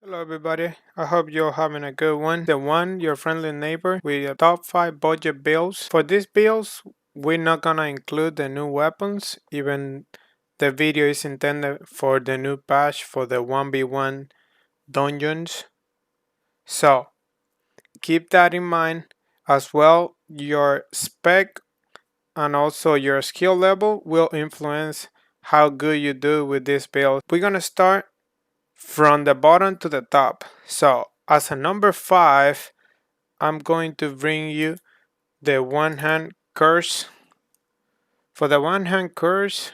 Hello everybody, I hope you're having a good one. The one, your friendly neighbor with the top 5 budget builds. For these builds, we're not gonna include the new weapons, even the video is intended for the new patch for the 1v1 dungeons. So, keep that in mind. As well, your spec and also your skill level will influence how good you do with this build. We're gonna start from the bottom to the top. So as a number 5, I'm going to bring you the one hand curse. For the one hand curse,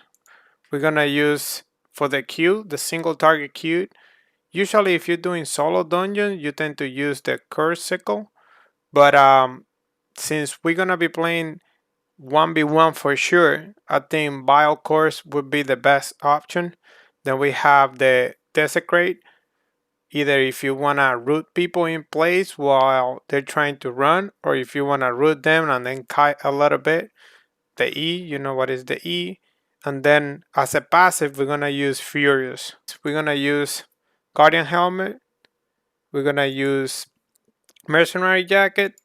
we're gonna use for the Q, the single target Q. Usually if you're doing solo dungeon, you tend to use the curse sickle. But since we're gonna be playing 1v1 for sure, I think Bile Course would be the best option. Then we have the Desecrate. Either if you want to root people in place while they're trying to run, or if you want to root them and then kite a little bit, the E, you know what is the E. And then as a passive, we're going to use Furious. We're going to use Guardian Helmet. We're going to use Mercenary Jacket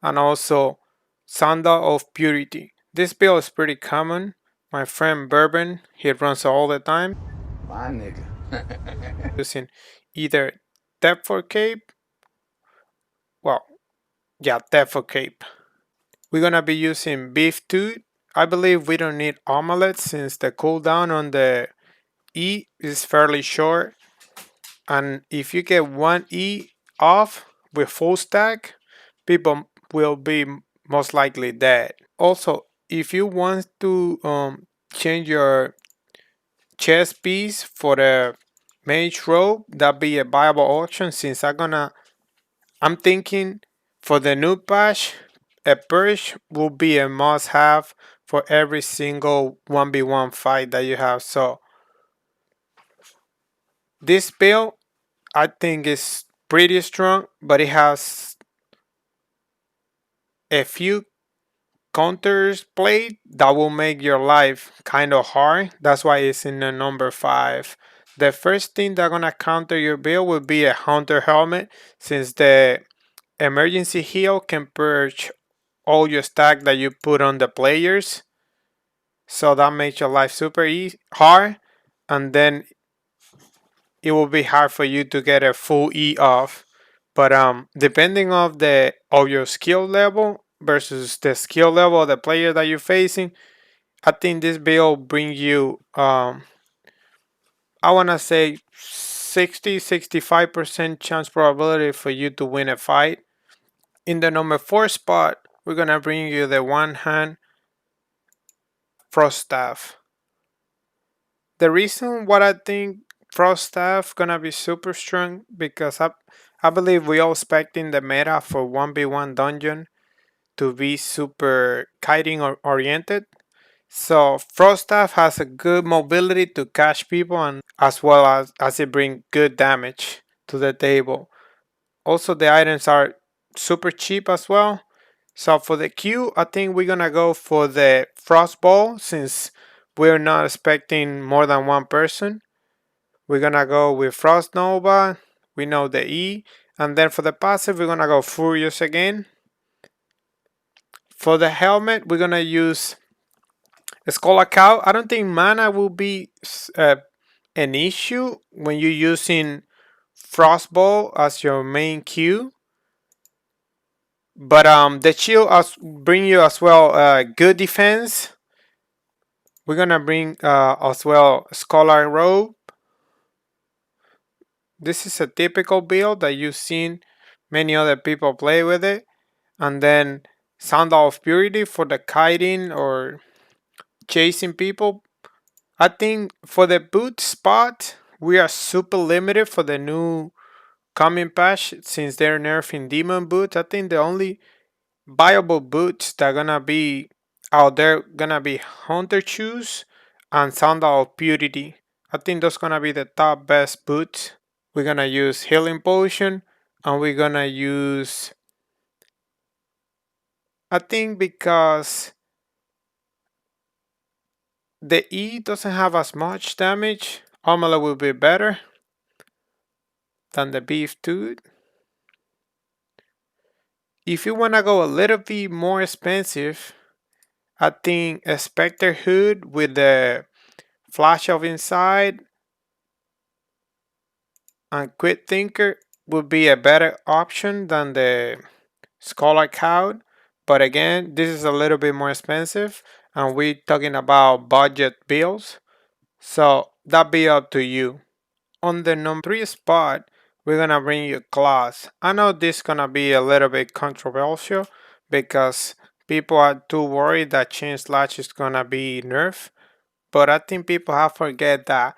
and also Sandal of Purity. This build is pretty common. My friend Bourbon, he runs all the time. My nigga. Using either Depth for Cape, well, yeah, Depth for Cape. We're gonna be using Beef 2. I believe we don't need Omelette since the cooldown on the E is fairly short. And if you get one E off with full stack, people will be most likely dead. Also, if you want to change your chest piece for the mage robe, that'd be a viable option since I'm thinking for the new patch, a purge will be a must have for every single 1v1 fight that you have. So this build I think is pretty strong, but it has a few counters played that will make your life kind of hard. That's why it's in the number 5. The first thing that's gonna counter your build will be a hunter helmet since the emergency heal can purge all your stack that you put on the players. So that makes your life super easy, hard, and then it will be hard for you to get a full E off. But depending of your skill level versus the skill level of the player that you're facing, I think this build bring you I wanna say 60-65% chance probability for you to win a fight. In the number 4 spot, we're gonna bring you the one hand Frost Staff. The reason what I think Frost Staff gonna be super strong because I believe we all expecting the meta for 1v1 dungeon to be super kiting or oriented. So Frost Staff has a good mobility to catch people and as well as it bring good damage to the table. Also the items are super cheap as well. So for the Q, I think we're gonna go for the Frost Ball since we're not expecting more than one person. We're gonna go with Frost Nova. We know the E. And then for the passive, we're gonna go Furious again. For the helmet, we're gonna use Skull Cow. I don't think mana will be an issue when you're using Frostball as your main Q. But the shield bring you as well good defense. We're gonna bring as well Scholar Robe. This is a typical build that you've seen many other people play with it. And then Sandal of Purity for the kiting or chasing people. I think for the boot spot, we are super limited for the new coming patch since they're nerfing demon boots. I think the only viable boots that gonna be out there gonna be Hunter Shoes and Sandal of Purity. I think those gonna be the top best boots. We're gonna use Healing Potion and we're gonna use I think because the E doesn't have as much damage, Omelette will be better. than the beef tooth. If you want to go a little bit more expensive, I think a Spectre hood with the flash of inside and quick thinker would be a better option than the Scholar Cloud. But again, this is a little bit more expensive and we're talking about budget bills. So that be up to you. On the number 3 spot, we're gonna bring you class. I know this gonna be a little bit controversial because people are too worried that Chain Slash is gonna be nerfed. But I think people have forget that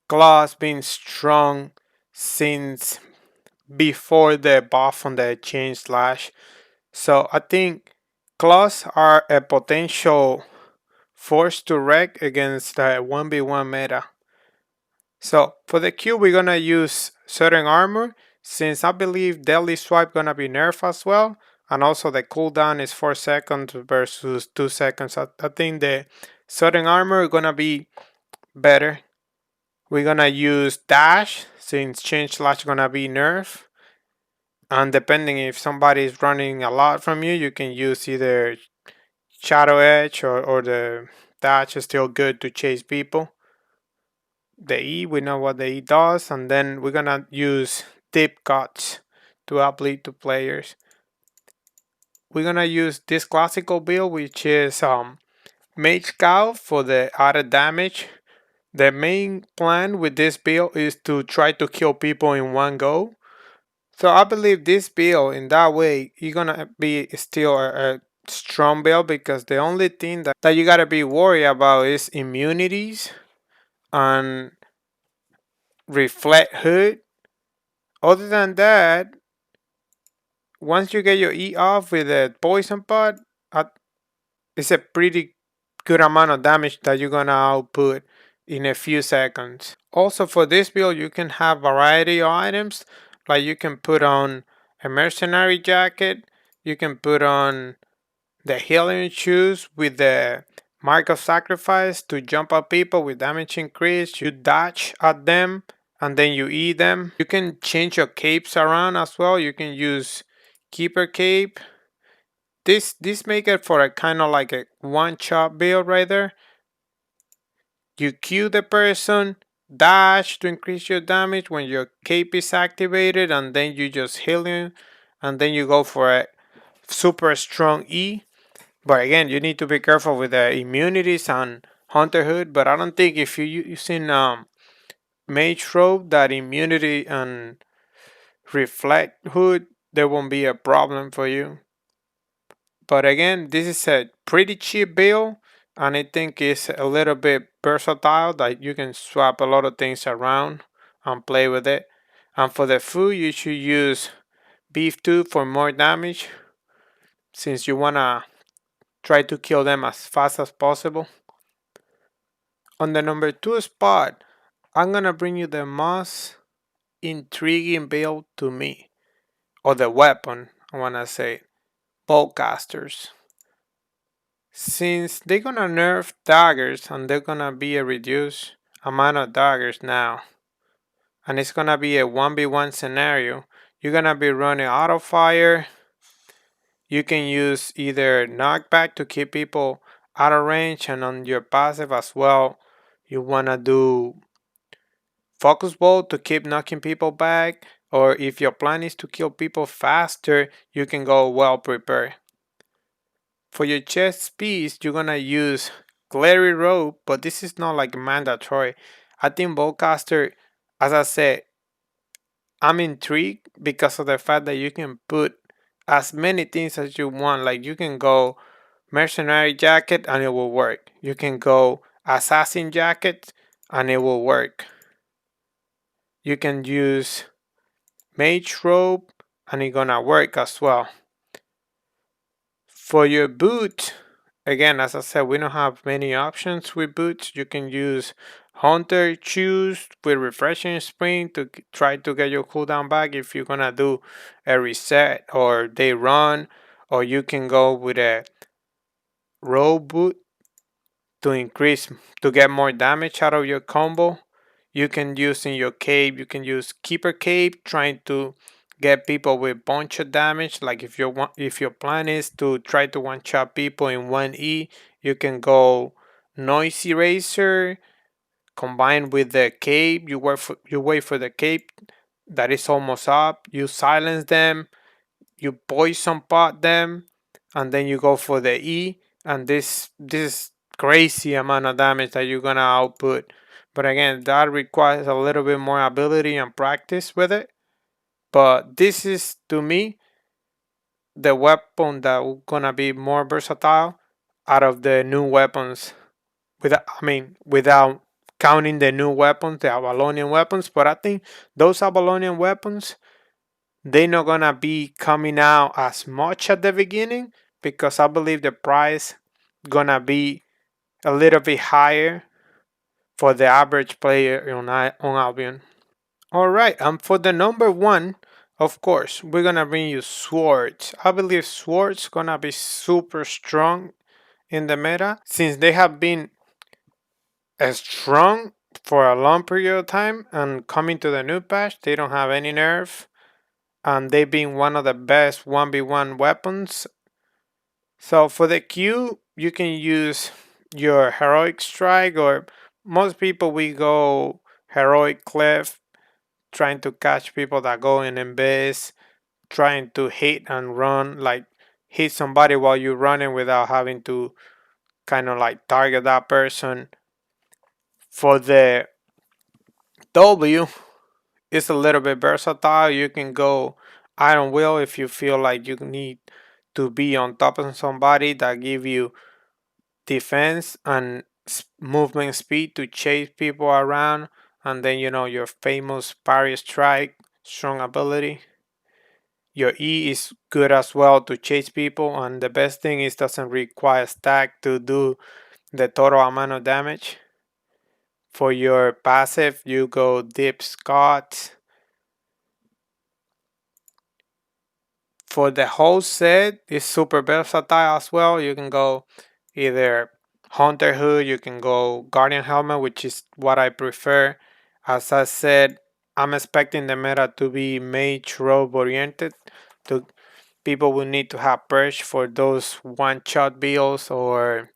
class been strong since before the buff on the Chain Slash. So I think claws are a potential force to wreck against the 1v1 meta. So for the Q, we're gonna use certain armor since I believe deadly swipe gonna be nerfed as well, and also the cooldown is 4 seconds versus 2 seconds. I think the certain armor gonna be better. We're gonna use dash since change slash gonna be nerfed, and depending if somebody is running a lot from you, you can use either shadow edge or the dash is still good to chase people. The E, we know what the E does, and then we're gonna use deep cuts to uplift to players. We're gonna use this classical build, which is Mage Cow for the added damage. The main plan with this build is to try to kill people in one go. So I believe this build in that way you're gonna be still a strong build because the only thing that you gotta be worried about is immunities and reflect hood. Other than that, once you get your E off with a poison pot, it's a pretty good amount of damage that you're gonna output in a few seconds. Also for this build you can have variety of items, like you can put on a mercenary jacket, you can put on the healing shoes with the mark of sacrifice to jump at people with damage increase, you dash at them and then you eat them. You can change your capes around as well. You can use keeper cape. This make it for a kind of like a one shot build right there. You Q the person, dash to increase your damage when your cape is activated, and then you just heal him, and then you go for a super strong E. But again, you need to be careful with the immunities and Hunterhood. But I don't think if you're using Mage Robe, that immunity and Reflect Hood, there won't be a problem for you. But again, this is a pretty cheap build, and I think it's a little bit versatile that you can swap a lot of things around and play with it. And for the food, you should use Beef Tooth for more damage since you wanna try to kill them as fast as possible. On the number 2 spot, I'm gonna bring you the most intriguing build to me, or the weapon, I wanna say, Ballcasters. Since they're gonna nerf daggers and they're gonna be a reduced amount of daggers now, and it's gonna be a 1v1 scenario, you're gonna be running auto fire. You can use either knockback to keep people out of range, and on your passive as well, you wanna do focus bolt to keep knocking people back, or if your plan is to kill people faster, you can go well prepared. For your chest piece, you're gonna use Glary Rope, but this is not like mandatory. I think Ballcaster, as I said, I'm intrigued because of the fact that you can put as many things as you want. Like you can go mercenary jacket and it will work. You can go assassin jacket and it will work. You can use mage robe and it's gonna work as well. For your boot, again, as I said, we don't have many options with boots. You can use hunter shoes with refreshing spring to try to get your cooldown back if you're gonna do a reset or day run, or you can go with a robe boot to increase to get more damage out of your combo you can use in your cave. You can use keeper cave, trying to get people with bunch of damage. Like if your plan is to try to one shot people in 1E, you can go noise eraser combined with the cape. You wait for the cape that is almost up. You silence them. You poison pot them, and then you go for the E. And this crazy amount of damage that you're gonna output. But again, that requires a little bit more ability and practice with it. But this is, to me, the weapon that gonna be more versatile out of the new weapons. Without counting the new weapons, the Avalonian weapons. But I think those Avalonian weapons, they're not gonna be coming out as much at the beginning, because I believe the price gonna be a little bit higher for the average player on Albion. All right, and for the number one, of course, we're gonna bring you swords. I believe swords gonna be super strong in the meta, since they have been strong for a long period of time, and coming to the new patch, they don't have any nerf, and they've been one of the best 1v1 weapons. So for the Q, you can use your heroic strike, or most people we go heroic cliff, trying to catch people that go in base, trying to hit and run, like hit somebody while you're running without having to kind of like target that person. For the W, it's a little bit versatile. You can go Iron Will if you feel like you need to be on top of somebody, that give you defense and movement speed to chase people around. And then your famous parry strike, strong ability. Your E is good as well to chase people, and the best thing is doesn't require stack to do the total amount of damage. For your passive, you go Deep Scott. For the whole set, it's super versatile as well. You can go either Hunter Hood, you can go Guardian Helmet, which is what I prefer. As I said, I'm expecting the meta to be mage robe oriented. To People will need to have purge for those one-shot builds, or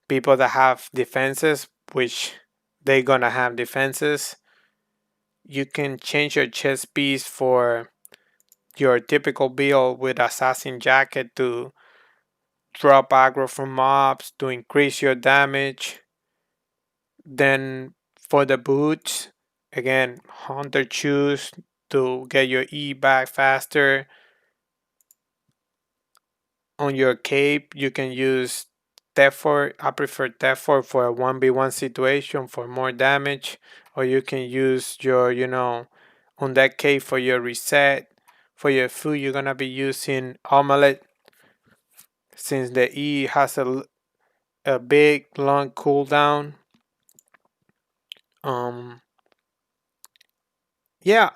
people that have defenses, which they're gonna have defenses. You can change your chest piece for your typical build with Assassin Jacket to drop aggro from mobs to increase your damage. Then for the boots, again, Hunter Shoes to get your E back faster. On your cape, you can use Tephor. I prefer Tephor for a 1v1 situation for more damage. Or you can use your, on that cape for your reset. For your food, you're gonna be using Omelette, since the E has a big long cooldown. Yeah.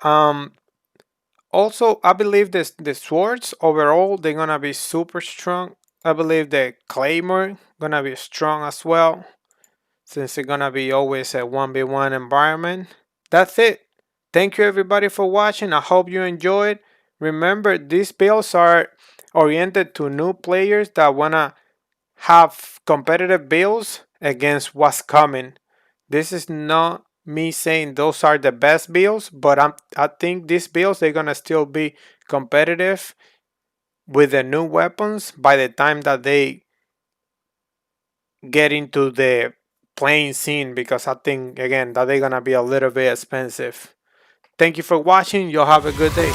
Also, I believe the swords overall they're gonna be super strong. I believe the claymore gonna be strong as well, since it's gonna be always a 1v1 environment. That's it. Thank you everybody for watching. I hope you enjoyed. Remember, these builds are oriented to new players that wanna have competitive builds against what's coming. This is not me saying those are the best builds, but I think these builds they're gonna still be competitive with the new weapons by the time that they get into the playing scene, because I think again that they're gonna be a little bit expensive. Thank you for watching. You'll have a good day.